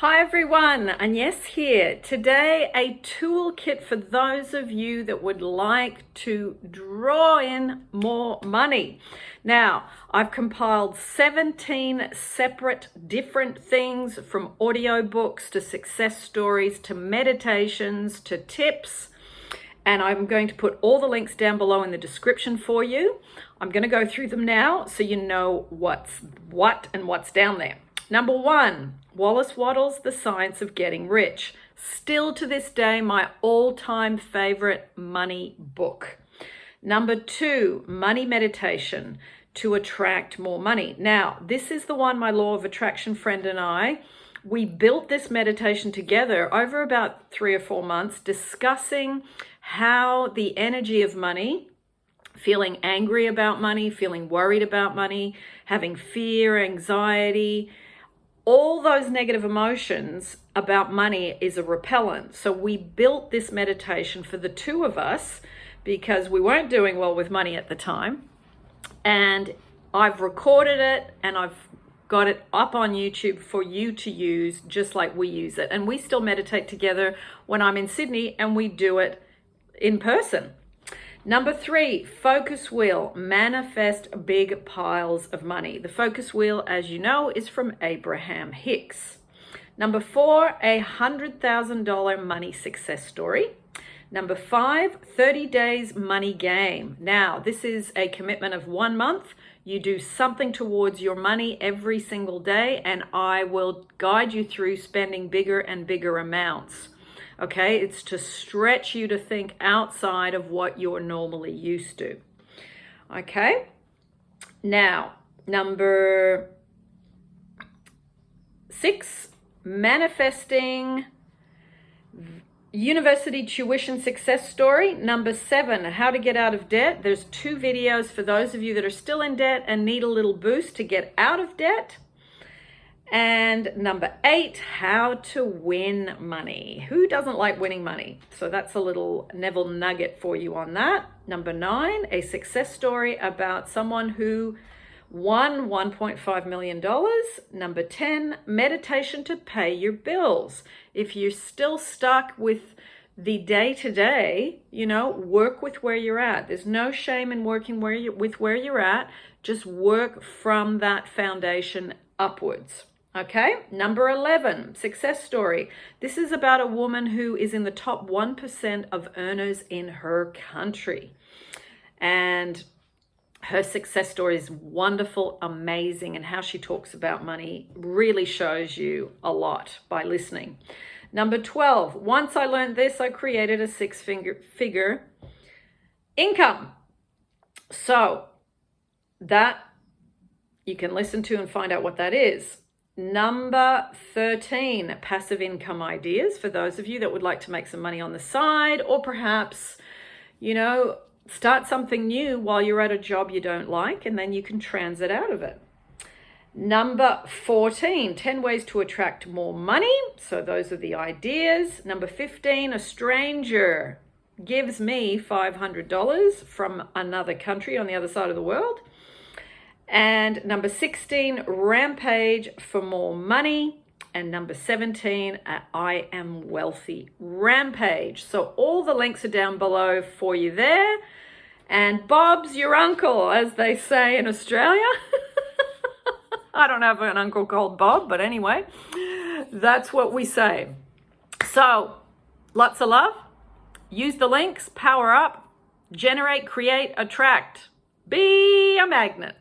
Hi everyone, Agnes here. Today, a toolkit for those of you that would like to draw in more money. Now, I've compiled 17 separate different things, from audiobooks to success stories to meditations to tips, and I'm going to put all the links down below in the description for you. I'm going to go through them now so you know what's what and what's down there. Number one, Wallace Wattles, The Science of Getting Rich. Still to this day, my all-time favorite money book. Number two, Money Meditation to Attract More Money. Now, this is the one my Law of Attraction friend and I, we built this meditation together over about 3 or 4 months, discussing how the energy of money, feeling angry about money, feeling worried about money, having fear, anxiety, all those negative emotions about money is a repellent. So we built this meditation for the two of us because we weren't doing well with money at the time. And I've recorded it and I've got it up on YouTube for you to use just like we use it. And we still meditate together when I'm in Sydney, and we do it in person. Number three, Focus Wheel, manifest big piles of money. The Focus Wheel, as you know, is from Abraham Hicks. Number four, a $100,000 money success story. Number five, 30 days money game. Now, this is a commitment of 1 month. You do something towards your money every single day, and I will guide you through spending bigger and bigger amounts. Okay, it's to stretch you to think outside of what you're normally used to. Okay, now, number 6, manifesting university tuition success story. Number 7, how to get out of debt. There's 2 videos for those of you that are still in debt and need a little boost to get out of debt. And number 8, how to win money. Who doesn't like winning money? So that's a little Neville nugget for you on that. Number 9, a success story about someone who won $1.5 million. Number 10, meditation to pay your bills. If you're still stuck with the day-to-day, work with where you're at. There's no shame in working with where you're at. Just work from that foundation upwards. Okay, number 11, success story. This is about a woman who is in the top 1% of earners in her country. And her success story is wonderful, amazing, and how she talks about money really shows you a lot by listening. Number 12, once I learned this, I created a 6-figure income. So that you can listen to and find out what that is. Number 13, passive income ideas for those of you that would like to make some money on the side, or perhaps, start something new while you're at a job you don't like, and then you can transit out of it. Number 14, 10 ways to attract more money. So those are the ideas. Number 15, a stranger gives me $500 from another country on the other side of the world. And number 16, rampage for more money. And number 17, I am wealthy rampage. So all the links are down below for you there. And Bob's your uncle, as they say in Australia. I don't have an uncle called Bob, but anyway, that's what we say. So lots of love. Use the links, power up, generate, create, attract. Be a magnet.